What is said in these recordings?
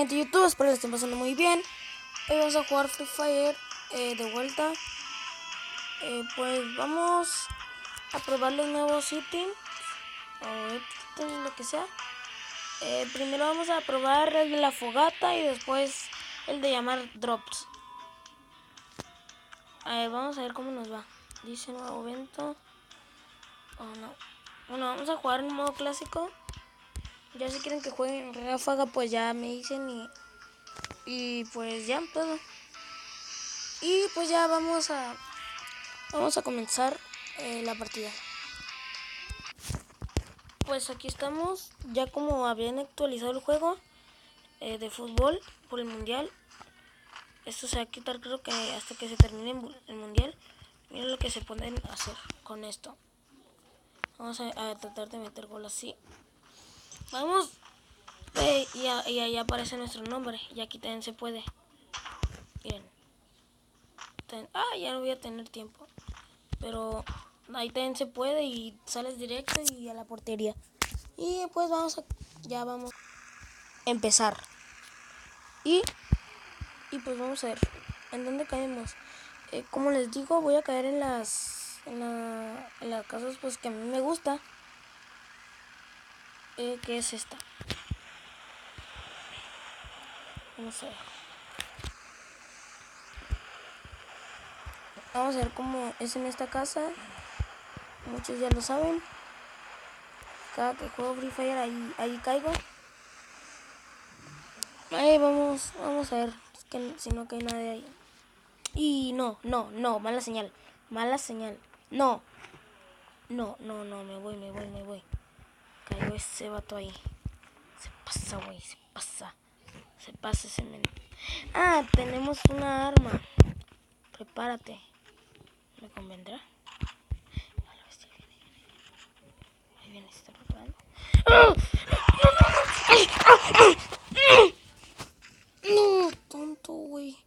gente de YouTube, espero que estén pasando muy bien. Hoy vamos a jugar Free Fire de vuelta. Pues vamos a probar los nuevos ítems o lo que sea. Primero vamos a probar el de la fogata y después el de llamar drops. Vamos a ver cómo nos va. Dice nuevo evento. Oh, no. Bueno, vamos a jugar en modo clásico. Ya si quieren que jueguen en ráfaga, pues ya me dicen y pues ya todo. Y pues ya vamos a comenzar la partida. Pues aquí estamos, ya como habían actualizado el juego de fútbol por el mundial. Esto se va a quitar, creo que hasta que se termine el mundial. Miren lo que se pueden hacer con esto. Vamos a tratar de meter gol así. Vamos. Y ahí aparece nuestro nombre. Y aquí también se puede. Miren. Ya no voy a tener tiempo. Pero ahí también se puede y sales directo y a la portería. Y pues ya vamos a empezar. Y pues vamos a ver en dónde caemos. Como les digo, voy a caer en las casas pues que a mí me gusta. Que es esta. Vamos a ver. Vamos a ver cómo es en esta casa. Muchos ya lo saben. Cada que juego Free Fire ahí caigo. Vamos a ver. Es que si no cae nadie ahí. Y no, mala señal. Mala señal. No, me voy. Cayó ese vato ahí. Se pasa, güey, se pasa ese men. Tenemos una arma. Prepárate. ¿Me convendrá? Ahí viene, se está preparando. No, tonto, güey.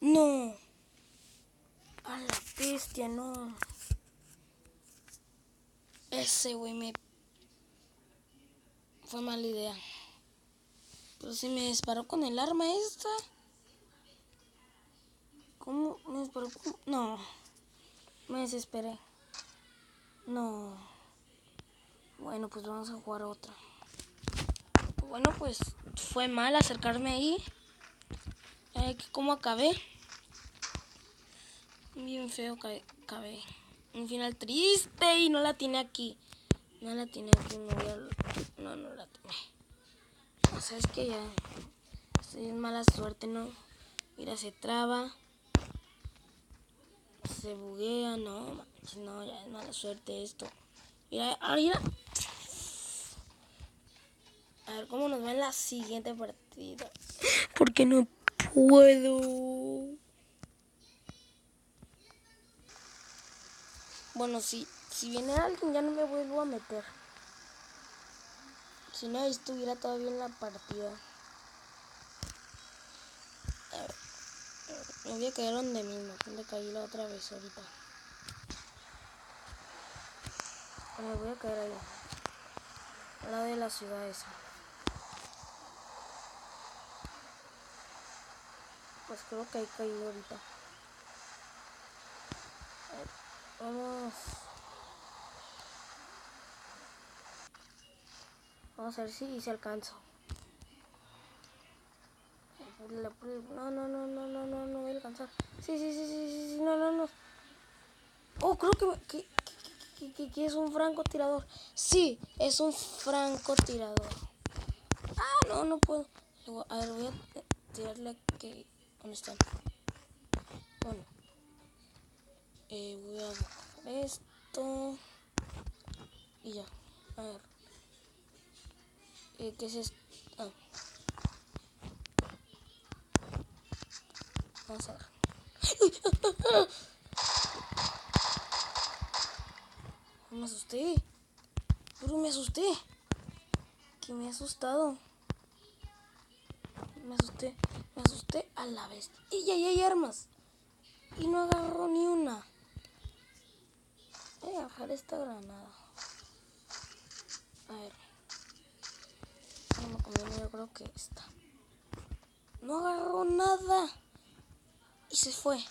No. A la bestia, no. Ese güey fue mala idea. Pero si me disparó con el arma esta. ¿Cómo me disparó? No. Me desesperé. No. Bueno, pues vamos a jugar otra. Bueno, pues fue mal acercarme ahí. ¿Cómo acabé? Bien feo acabé. Un final triste y no la tiene aquí. No la tiene aquí, no la tiene. O sea, es que ya estoy en mala suerte, ¿no? Mira, se traba. Se buguea, no, ya es mala suerte esto. Mira. A ver cómo nos va en la siguiente partida. Porque no puedo. Bueno, si viene alguien ya no me vuelvo a meter. Si no, estuviera todavía en la partida. A ver, me voy a caer donde mismo. Donde caí la otra vez ahorita. Me voy a caer ahí. A la de la ciudad esa. Pues creo que ahí caí ahorita. A ver, vamos a ver si alcanzo. No voy a alcanzar. Sí, no. Oh, creo que es un francotirador. Sí, es un francotirador. No puedo. A ver, voy a tirarle aquí. ¿Dónde están? Bueno, voy a bajar esto. Y ya. A ver. ¿Qué es esto? Vamos a ver. Me asusté. Pero me asusté. Que me he asustado. Me asusté a la vez. Y ya hay armas. Y no agarró ni una. Voy a bajar esta granada. A ver. No me conviene, yo creo que esta. No agarró nada. Y se fue.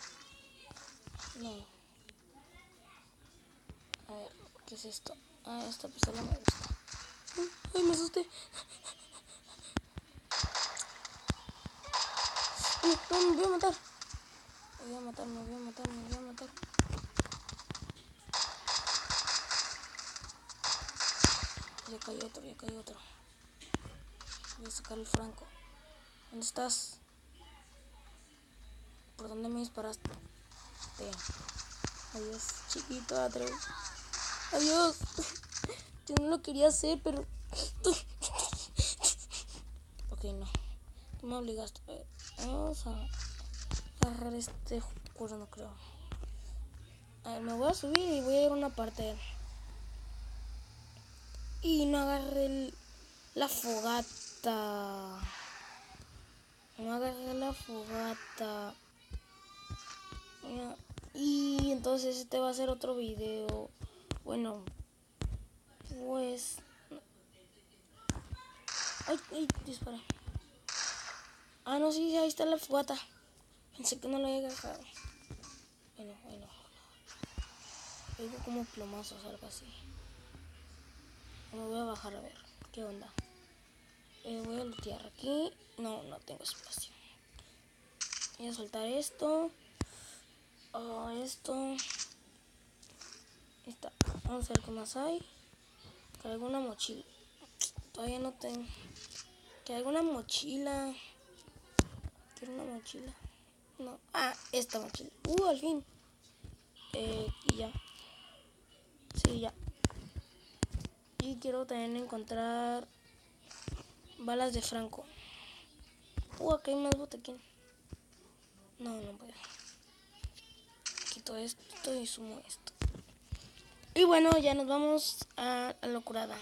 No. A ver, ¿qué es esto? Ah, esta pistola me gusta. Ay, me asusté. No, me voy a matar. Me voy a matar. Ya cayó otro. Voy a sacar el franco. ¿Dónde estás? ¿Por dónde me disparaste? Adiós, chiquito Atreus. Adiós. Yo no lo quería hacer, pero... Ok, no. Tú me obligaste. Vamos a agarrar este cuero, no creo. A ver, me voy a subir y voy a ir a una parte. Y no agarré la fogata. No agarré la fogata. Mira. Y entonces este va a ser otro video. Bueno, pues... Ay, dispara. Ah, no, sí, ahí está la fogata. Pensé que no lo había agarrado. Bueno. Oigo como plomazos, algo así. Me voy a bajar a ver qué onda. Voy a lootear aquí. No tengo espacio. Voy a soltar esto. Esto. Ahí está. Vamos a ver qué más hay. Traigo una mochila. Todavía no tengo. Traigo una mochila. Quiero una mochila. No. Ah, esta mochila. Al fin. Y ya. Sí, ya. Y quiero también encontrar balas de franco. Acá hay más botequín. No puedo. Quito esto y sumo esto. Y bueno, ya nos vamos a la locurada.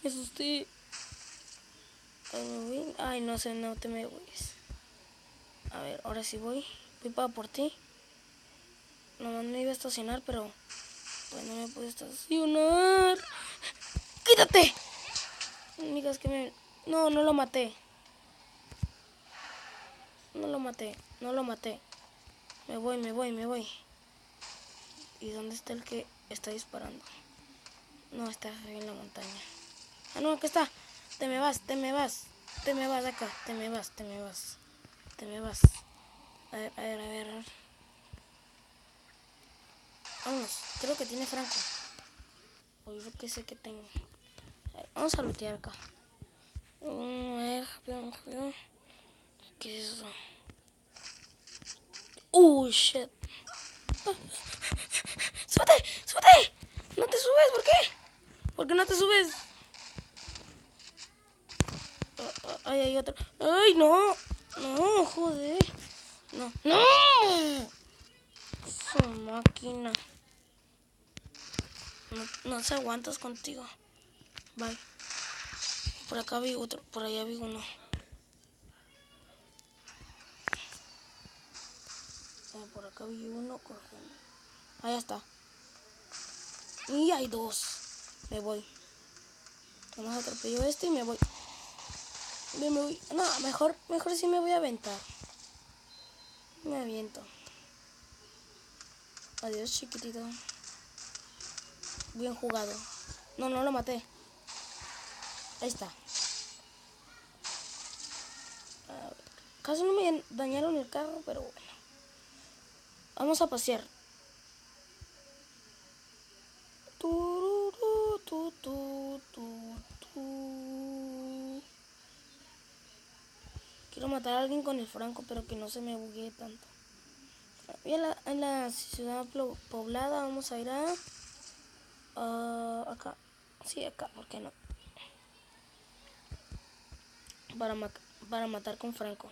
Me asusté. Ay, no sé, no te me voy. A ver, ahora sí voy. Voy para por ti. Nomás me iba a estacionar, pero pues no me pude estacionar. ¡Quítate! Amigas, que me... No lo maté. No lo maté. Me voy. ¿Y dónde está el que está disparando? No, está arriba en la montaña. Ah, no, acá está. Te me vas de acá. Te me vas. A ver. Vamos, creo que tiene franco. O yo que sé que tengo. A ver, vamos a lootear acá. A ver, rápido. ¿Qué es eso? Shit. ¡Súbete! No te subes, ¿por qué? ¿Por qué no te subes? Ay, hay otro. ¡Ay, no! No, joder. No. Su máquina. No se aguantas contigo. Bye. Por acá vi otro, por allá vi uno. Por acá vi uno corriendo. Ahí está. Y hay dos. Me voy. Vamos a atropello este y me voy. Me voy. No, mejor sí me voy a aventar. Me aviento. Adiós, chiquitito. Bien jugado. No lo maté. Ahí está. Casi no me dañaron el carro, pero bueno. Vamos a pasear. Quiero matar a alguien con el franco, pero que no se me buguee tanto. Y en la ciudad poblada vamos a ir a... acá. Sí, acá, ¿por qué no? Para matar con franco.